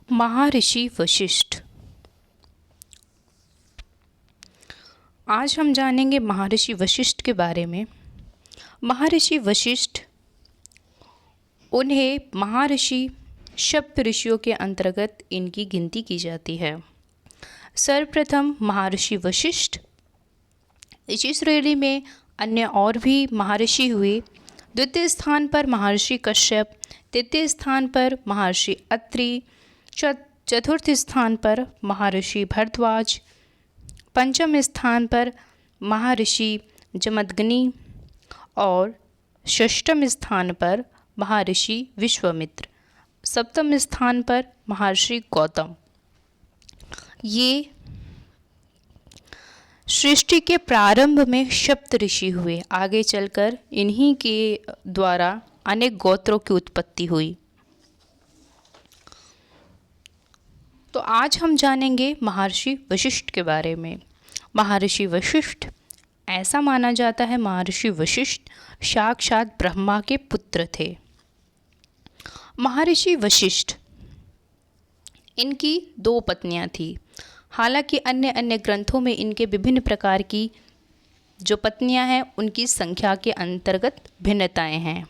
महर्षि वशिष्ठ। आज हम जानेंगे महर्षि वशिष्ठ के बारे में। महर्षि वशिष्ठ, उन्हें महर्षि सप्त ऋषियों के अंतर्गत इनकी गिनती की जाती है। सर्वप्रथम महर्षि वशिष्ठ, इसी श्रेणी में अन्य और भी महर्षि हुए। द्वितीय स्थान पर महर्षि कश्यप, तृतीय स्थान पर महर्षि अत्रि, चतुर्थ स्थान पर महर्षि भारद्वाज, पंचम स्थान पर महर्षि जमदग्नि और षष्ठम स्थान पर महर्षि विश्वामित्र, सप्तम स्थान पर महर्षि गौतम। ये सृष्टि के प्रारंभ में सप्त ऋषि हुए। आगे चलकर इन्हीं के द्वारा अनेक गोत्रों की उत्पत्ति हुई। तो आज हम जानेंगे महर्षि वशिष्ठ के बारे में। महर्षि वशिष्ठ, ऐसा माना जाता है महर्षि वशिष्ठ साक्षात ब्रह्मा के पुत्र थे। महर्षि वशिष्ठ, इनकी 2 पत्नियां थीं। हालांकि अन्य अन्य ग्रंथों में इनके विभिन्न प्रकार की जो पत्नियां हैं उनकी संख्या के अंतर्गत भिन्नताएं हैं।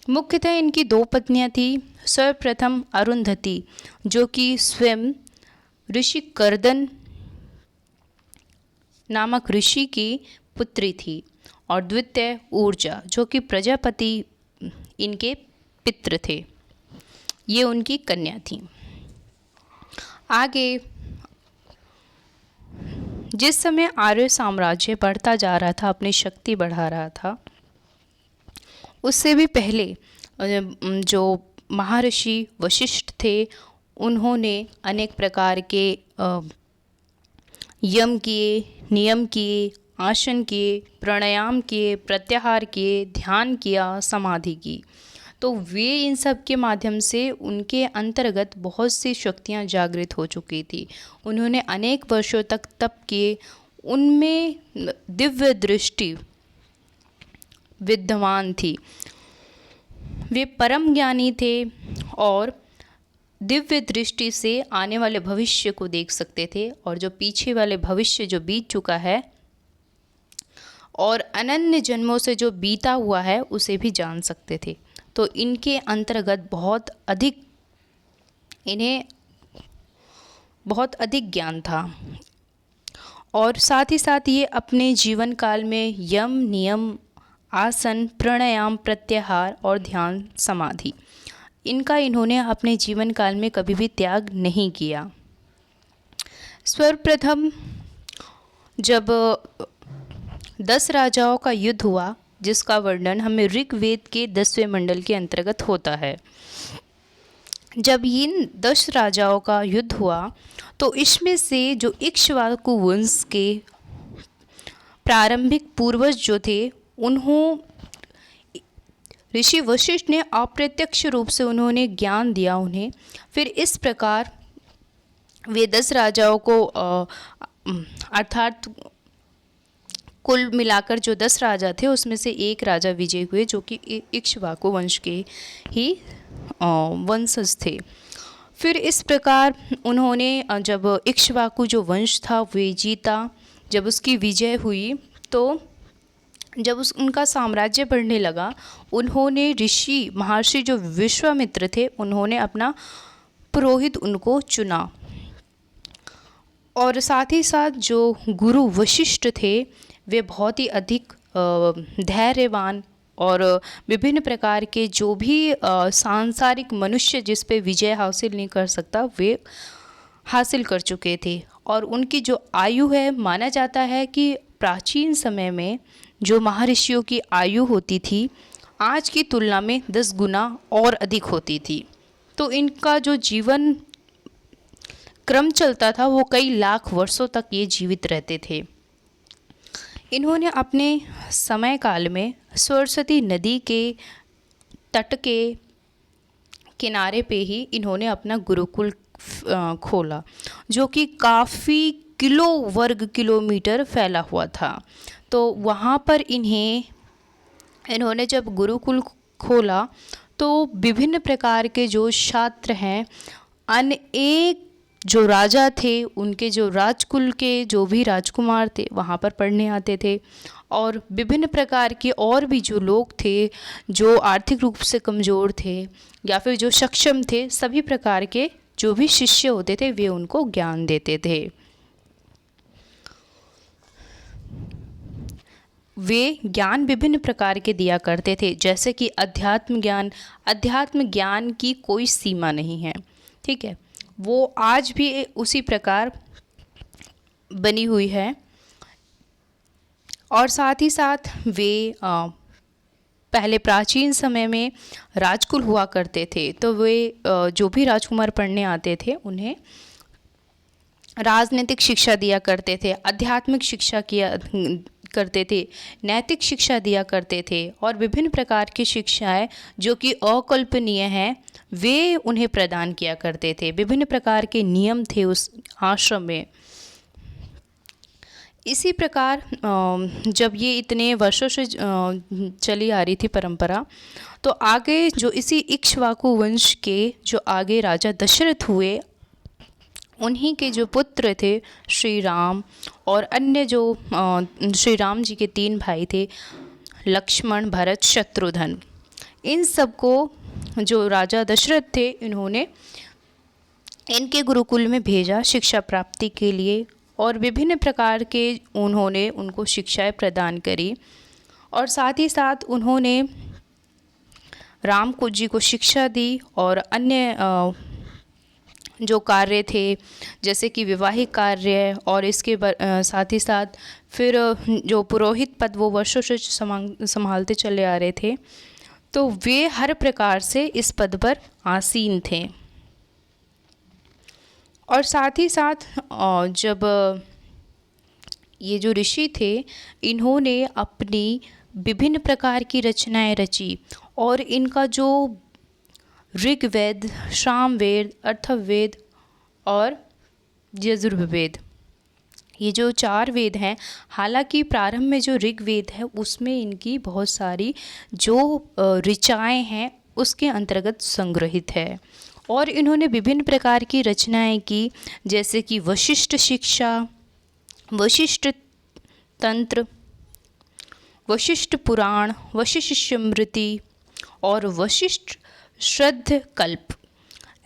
मुख्यतः इनकी 2 पत्नियां थीं। सर्वप्रथम अरुंधति, जो कि स्वयं ऋषि कर्दन नामक ऋषि की पुत्री थी, और द्वितीय ऊर्जा, जो कि प्रजापति इनके पितृ थे। ये उनकी कन्या थी। आगे जिस समय आर्य साम्राज्य बढ़ता जा रहा था, अपनी शक्ति बढ़ा रहा था, उससे भी पहले जो महर्षि वशिष्ठ थे, उन्होंने अनेक प्रकार के यम किए, नियम किए, आसन किए, प्राणायाम किए, प्रत्याहार किए, ध्यान किया, समाधि की। तो वे इन सब के माध्यम से उनके अंतर्गत बहुत सी शक्तियाँ जागृत हो चुकी थी। उन्होंने अनेक वर्षों तक तप किए। उनमें दिव्य दृष्टि विद्यमान थी। वे परम ज्ञानी थे और दिव्य दृष्टि से आने वाले भविष्य को देख सकते थे, और जो पीछे वाले भविष्य जो बीत चुका है और अनन्य जन्मों से जो बीता हुआ है उसे भी जान सकते थे। तो इनके अंतर्गत इन्हें बहुत अधिक ज्ञान था। और साथ ही साथ ये अपने जीवन काल में यम, नियम, आसन, प्राणायाम, प्रत्याहार और ध्यान, समाधि, इनका इन्होंने अपने जीवन काल में कभी भी त्याग नहीं किया। सर्वप्रथम जब 10 राजाओं का युद्ध हुआ, जिसका वर्णन हमें ऋग्वेद के 10वें मंडल के अंतर्गत होता है। जब इन 10 राजाओं का युद्ध हुआ, तो इसमें से जो इक्ष्वाकु वंश के प्रारंभिक पूर्वज जो थे, ऋषि वशिष्ठ ने अप्रत्यक्ष रूप से उन्होंने ज्ञान दिया उन्हें। फिर इस प्रकार वे 10 राजाओं को अर्थात कुल मिलाकर जो 10 राजा थे उसमें से एक राजा विजय हुए, जो कि इक्ष्वाकु वंश के ही वंशज थे। फिर इस प्रकार उन्होंने जब इक्ष्वाकु जो वंश था वे जीता, जब उसकी विजय हुई, तो जब उनका साम्राज्य बढ़ने लगा, उन्होंने महर्षि जो विश्वामित्र थे, उन्होंने अपना पुरोहित उनको चुना। और साथ ही साथ जो गुरु वशिष्ठ थे, वे बहुत ही अधिक धैर्यवान और विभिन्न प्रकार के जो भी सांसारिक मनुष्य जिस पे विजय हासिल नहीं कर सकता, वे हासिल कर चुके थे। और उनकी जो आयु है, माना जाता है कि प्राचीन समय में जो महर्षियों की आयु होती थी, आज की तुलना में 10 गुना और अधिक होती थी। तो इनका जो जीवन क्रम चलता था, वो कई लाख वर्षों तक ये जीवित रहते थे। इन्होंने अपने समय काल में सरस्वती नदी के तट के किनारे पे ही इन्होंने अपना गुरुकुल खोला, जो कि काफ़ी वर्ग किलोमीटर फैला हुआ था। तो वहाँ पर इन्होंने जब गुरुकुल खोला, तो विभिन्न प्रकार के जो छात्र हैं, अनेक जो राजा थे, उनके जो राजकुल के जो भी राजकुमार थे वहाँ पर पढ़ने आते थे, और विभिन्न प्रकार के और भी जो लोग थे जो आर्थिक रूप से कमज़ोर थे या फिर जो सक्षम थे, सभी प्रकार के जो भी शिष्य होते थे वे उनको ज्ञान देते थे। वे ज्ञान विभिन्न प्रकार के दिया करते थे, जैसे कि अध्यात्म ज्ञान। अध्यात्म ज्ञान की कोई सीमा नहीं है, ठीक है, वो आज भी उसी प्रकार बनी हुई है। और साथ ही साथ वे पहले प्राचीन समय में राजकुल हुआ करते थे, तो वे जो भी राजकुमार पढ़ने आते थे उन्हें राजनीतिक शिक्षा दिया करते थे, आध्यात्मिक शिक्षा किया करते थे, नैतिक शिक्षा दिया करते थे, और विभिन्न प्रकार की शिक्षाएं जो कि अकल्पनीय हैं वे उन्हें प्रदान किया करते थे। विभिन्न प्रकार के नियम थे उस आश्रम में। इसी प्रकार जब ये इतने वर्षों से चली आ रही थी परंपरा, तो आगे जो इसी इक्ष्वाकु वंश के जो आगे राजा दशरथ हुए, उन्हीं के जो पुत्र थे श्री राम, और अन्य जो श्री राम जी के 3 भाई थे, लक्ष्मण, भरत, शत्रुघ्न, इन सबको जो राजा दशरथ थे इन्होंने इनके गुरुकुल में भेजा शिक्षा प्राप्ति के लिए, और विभिन्न प्रकार के उन्होंने उनको शिक्षाएं प्रदान करी, और साथ ही साथ उन्होंने राम को जी को शिक्षा दी, और अन्य जो कार्य थे जैसे कि विवाहिक कार्य, और इसके साथ ही साथ फिर जो पुरोहित पद वो वर्षों से संभालते चले आ रहे थे, तो वे हर प्रकार से इस पद पर आसीन थे। और साथ ही साथ जब ये जो ऋषि थे इन्होंने अपनी विभिन्न प्रकार की रचनाएं रची, और इनका जो ऋग्वेद, सामवेद, अथर्ववेद और यजुर्वेद, ये जो 4 वेद हैं, हालांकि प्रारंभ में जो ऋग्वेद है उसमें इनकी बहुत सारी जो ऋचाएँ हैं उसके अंतर्गत संग्रहित है, और इन्होंने विभिन्न प्रकार की रचनाएं की, जैसे कि वशिष्ठ शिक्षा, वशिष्ठ तंत्र, वशिष्ठ पुराण, वशिष्ठ स्मृति और वशिष्ठ श्रद्ध कल्प।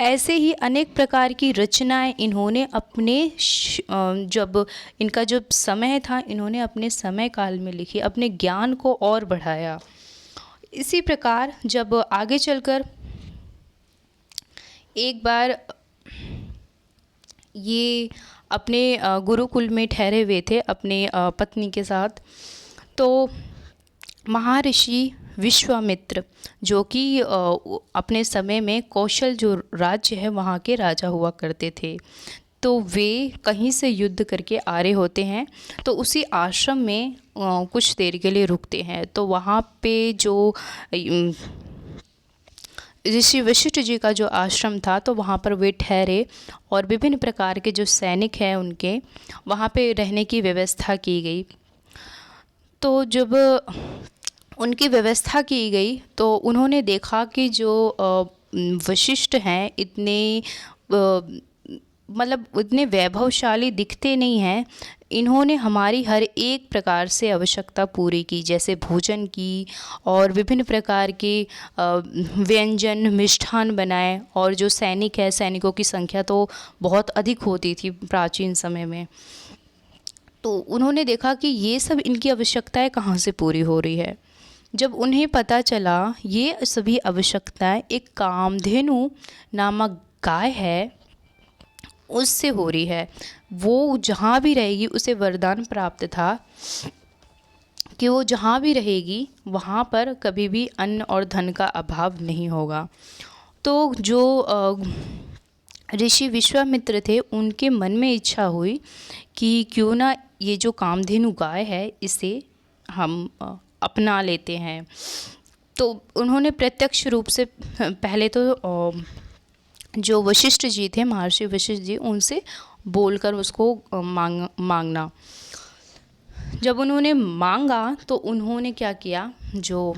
ऐसे ही अनेक प्रकार की रचनाएं इन्होंने अपने जब इनका जो समय था इन्होंने अपने समय काल में लिखी, अपने ज्ञान को और बढ़ाया। इसी प्रकार जब आगे चलकर एक बार ये अपने गुरुकुल में ठहरे हुए थे अपने पत्नी के साथ, तो महर्षि विश्वामित्र जो कि अपने समय में कौशल जो राज्य है वहाँ के राजा हुआ करते थे, तो वे कहीं से युद्ध करके आ रहे होते हैं, तो उसी आश्रम में कुछ देर के लिए रुकते हैं। तो वहाँ पे जो ऋषि वशिष्ठ जी का जो आश्रम था, तो वहाँ पर वे ठहरे, और विभिन्न प्रकार के जो सैनिक हैं उनके वहाँ पे रहने की व्यवस्था की गई। तो जब उनकी व्यवस्था की गई तो उन्होंने देखा कि जो वशिष्ठ हैं इतने मतलब इतने वैभवशाली दिखते नहीं हैं, इन्होंने हमारी हर एक प्रकार से आवश्यकता पूरी की, जैसे भोजन की, और विभिन्न प्रकार के व्यंजन मिष्ठान बनाए, और जो सैनिक है सैनिकों की संख्या तो बहुत अधिक होती थी प्राचीन समय में। तो उन्होंने देखा कि ये सब इनकी आवश्यकताएं कहाँ से पूरी हो रही है। जब उन्हें पता चला ये सभी आवश्यकताएं एक कामधेनु नामक गाय है उससे हो रही है, वो जहाँ भी रहेगी उसे वरदान प्राप्त था कि वो जहाँ भी रहेगी वहाँ पर कभी भी अन्न और धन का अभाव नहीं होगा। तो जो ऋषि विश्वामित्र थे उनके मन में इच्छा हुई कि क्यों ना ये जो कामधेनु गाय है इसे हम अपना लेते हैं। तो उन्होंने प्रत्यक्ष रूप से पहले तो जो वशिष्ठ जी थे, महर्षि वशिष्ठ जी, उनसे बोलकर उसको मांगना। जब उन्होंने मांगा तो उन्होंने क्या किया, जो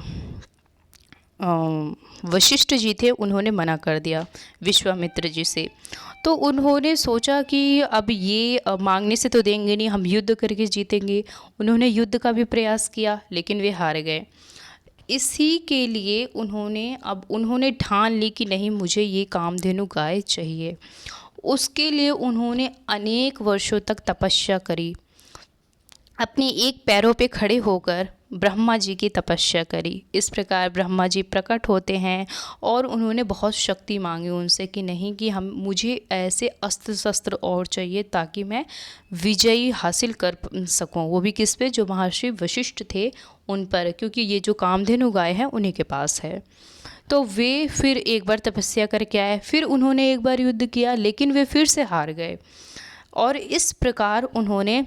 वशिष्ठ जी थे उन्होंने मना कर दिया विश्वामित्र जी से। तो उन्होंने सोचा कि अब ये मांगने से तो देंगे नहीं, हम युद्ध करके जीतेंगे। उन्होंने युद्ध का भी प्रयास किया लेकिन वे हार गए। इसी के लिए उन्होंने ठान ली कि नहीं, मुझे ये कामधेनु गाय चाहिए। उसके लिए उन्होंने अनेक वर्षों तक तपस्या करी, अपने एक पैरों पे खड़े होकर ब्रह्मा जी की तपस्या करी। इस प्रकार ब्रह्मा जी प्रकट होते हैं और उन्होंने बहुत शक्ति मांगी उनसे कि नहीं, कि मुझे ऐसे अस्त्र शस्त्र और चाहिए ताकि मैं विजयी हासिल कर सकूं। वो भी किस पे? जो महर्षि वशिष्ठ थे उन पर, क्योंकि ये जो कामधेनु गाय है उन्हीं के पास है। तो वे फिर एक बार तपस्या करके आए, फिर उन्होंने एक बार युद्ध किया लेकिन वे फिर से हार गए। और इस प्रकार उन्होंने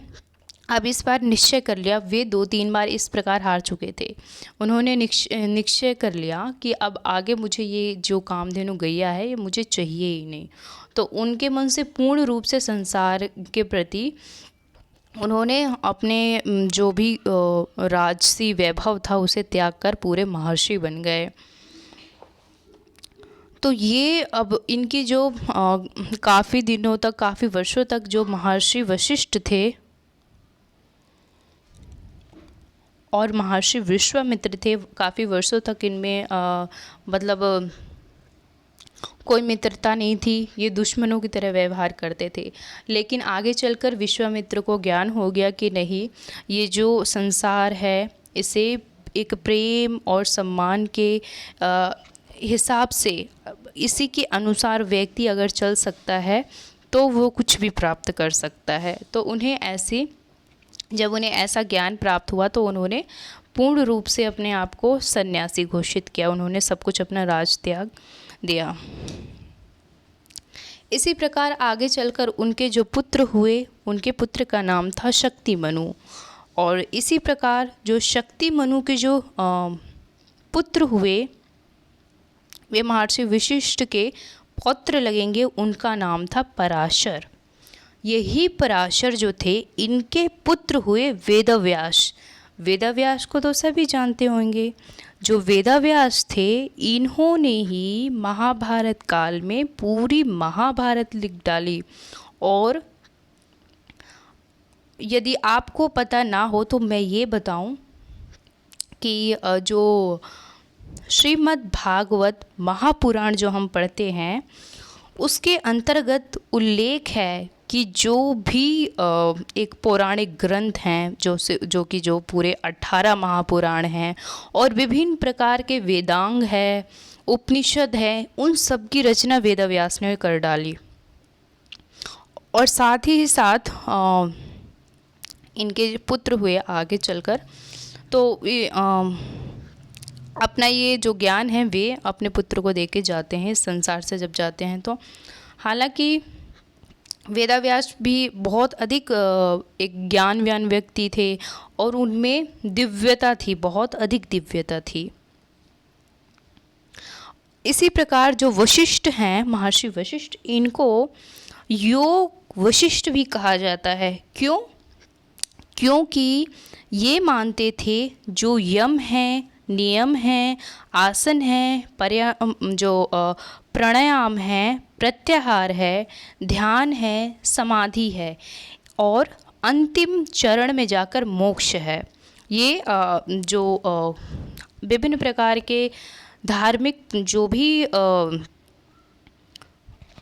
अब इस बार निश्चय कर लिया, वे 2-3 बार इस प्रकार हार चुके थे। उन्होंने निश्चय कर लिया कि अब आगे मुझे ये जो कामधेनु गैया है ये मुझे चाहिए ही नहीं। तो उनके मन से पूर्ण रूप से संसार के प्रति उन्होंने अपने जो भी राजसी वैभव था उसे त्याग कर पूरे महर्षि बन गए। तो ये अब इनकी जो काफ़ी दिनों तक, काफ़ी वर्षों तक जो महर्षि वशिष्ठ थे और महर्षि विश्वामित्र थे, काफ़ी वर्षों तक इनमें मतलब कोई मित्रता नहीं थी, ये दुश्मनों की तरह व्यवहार करते थे। लेकिन आगे चलकर विश्वामित्र को ज्ञान हो गया कि नहीं, ये जो संसार है इसे एक प्रेम और सम्मान के हिसाब से, इसी के अनुसार व्यक्ति अगर चल सकता है तो वो कुछ भी प्राप्त कर सकता है। तो जब उन्हें ऐसा ज्ञान प्राप्त हुआ तो उन्होंने पूर्ण रूप से अपने आप को सन्यासी घोषित किया। उन्होंने सब कुछ, अपना राज त्याग दिया। इसी प्रकार आगे चलकर उनके जो पुत्र हुए, उनके पुत्र का नाम था शक्तिमनु। और इसी प्रकार जो शक्तिमनु के जो पुत्र हुए वे महर्षि वशिष्ठ के पौत्र लगेंगे, उनका नाम था पराशर। यही पराशर जो थे, इनके पुत्र हुए वेदव्यास। वेदव्यास को तो सभी जानते होंगे। जो वेदव्यास थे, इन्होंने ही महाभारत काल में पूरी महाभारत लिख डाली। और यदि आपको पता ना हो तो मैं ये बताऊं कि जो श्रीमद् भागवत महापुराण जो हम पढ़ते हैं उसके अंतर्गत उल्लेख है कि जो भी एक पौराणिक ग्रंथ हैं जो पूरे 18 महापुराण हैं और विभिन्न प्रकार के वेदांग है, उपनिषद है, उन सब की रचना वेदव्यास ने कर डाली। और साथ ही साथ इनके पुत्र हुए आगे चलकर, तो अपना ये जो ज्ञान है वे अपने पुत्र को देके जाते हैं इस संसार से जब जाते हैं। तो हालांकि वेदव्यास भी बहुत अधिक एक ज्ञानवान व्यक्ति थे और उनमें दिव्यता थी, बहुत अधिक दिव्यता थी। इसी प्रकार जो वशिष्ठ हैं, महर्षि वशिष्ठ, इनको योग वशिष्ठ भी कहा जाता है। क्यों? क्योंकि ये मानते थे जो यम है, नियम है, आसन है, प्राणायाम है, प्रत्याहार है, ध्यान है, समाधि है और अंतिम चरण में जाकर मोक्ष है। ये जो विभिन्न प्रकार के धार्मिक जो भी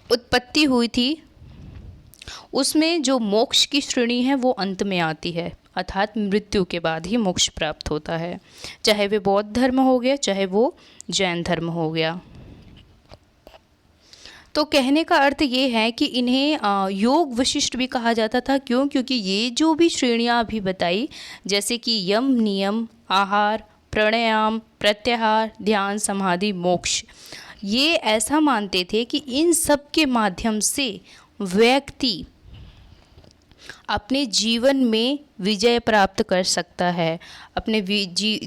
उत्पत्ति हुई थी उसमें जो मोक्ष की श्रेणी है वो अंत में आती है, अर्थात मृत्यु के बाद ही मोक्ष प्राप्त होता है, चाहे वे बौद्ध धर्म हो गया, चाहे वो जैन धर्म हो गया। तो कहने का अर्थ ये है कि इन्हें योग वशिष्ठ भी कहा जाता था। क्यों? क्योंकि ये जो भी श्रेणियाँ अभी बताई, जैसे कि यम, नियम, आहार, प्राणायाम, प्रत्याहार, ध्यान, समाधि, मोक्ष, ये ऐसा मानते थे कि इन सब के माध्यम से व्यक्ति अपने जीवन में विजय प्राप्त कर सकता है, अपने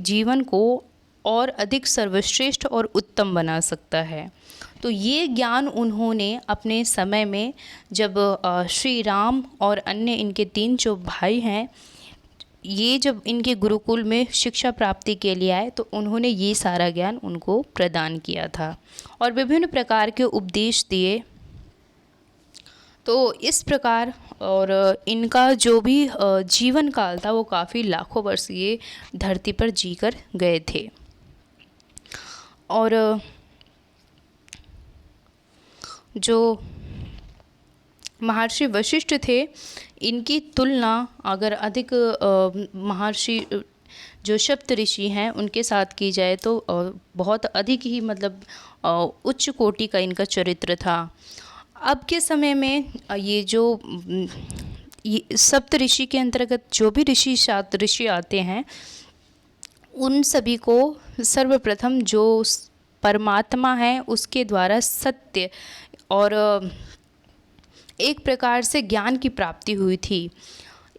जीवन को और अधिक सर्वश्रेष्ठ और उत्तम बना सकता है। तो ये ज्ञान उन्होंने अपने समय में, जब श्री राम और अन्य इनके 3 जो भाई हैं, ये जब इनके गुरुकुल में शिक्षा प्राप्ति के लिए आए तो उन्होंने ये सारा ज्ञान उनको प्रदान किया था और विभिन्न प्रकार के उपदेश दिए। तो इस प्रकार और इनका जो भी जीवन काल था वो काफ़ी लाखों वर्ष ये धरती पर जीकर गए थे। और जो महर्षि वशिष्ठ थे, इनकी तुलना अगर अधिक महर्षि जो सप्तऋषि हैं उनके साथ की जाए तो बहुत अधिक ही मतलब उच्च कोटि का इनका चरित्र था। अब के समय में ये जो ये सप्तऋषि के अंतर्गत जो भी ऋषि सात ऋषि आते हैं, उन सभी को सर्वप्रथम जो परमात्मा है उसके द्वारा सत्य और एक प्रकार से ज्ञान की प्राप्ति हुई थी।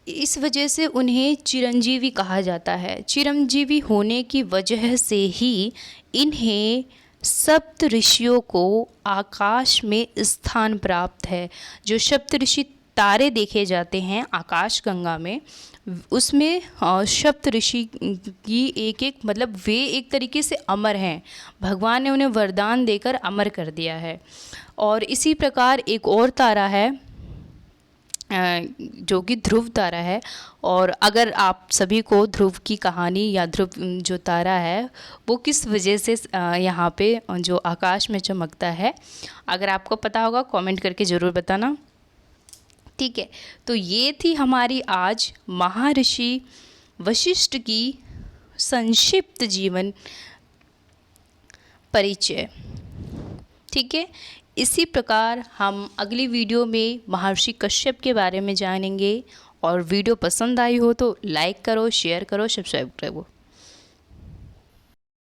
इस वजह से उन्हें चिरंजीवी कहा जाता है। चिरंजीवी होने की वजह से ही इन्हें सप्त ऋषियों को आकाश में स्थान प्राप्त है। जो सप्त ऋषि तारे देखे जाते हैं आकाश गंगा में, उसमें सप्त ऋषि की एक एक मतलब वे एक तरीके से अमर हैं। भगवान ने उन्हें वरदान देकर अमर कर दिया है। और इसी प्रकार एक और तारा है जो कि ध्रुव तारा है। और अगर आप सभी को ध्रुव की कहानी या ध्रुव जो तारा है वो किस वजह से यहाँ पे जो आकाश में चमकता है, अगर आपको पता होगा कमेंट करके ज़रूर बताना। ठीक है, तो ये थी हमारी आज महर्षि वशिष्ठ की संक्षिप्त जीवन परिचय। ठीक है, इसी प्रकार हम अगली वीडियो में महर्षि कश्यप के बारे में जानेंगे। और वीडियो पसंद आई हो तो लाइक करो, शेयर करो, सब्सक्राइब करो।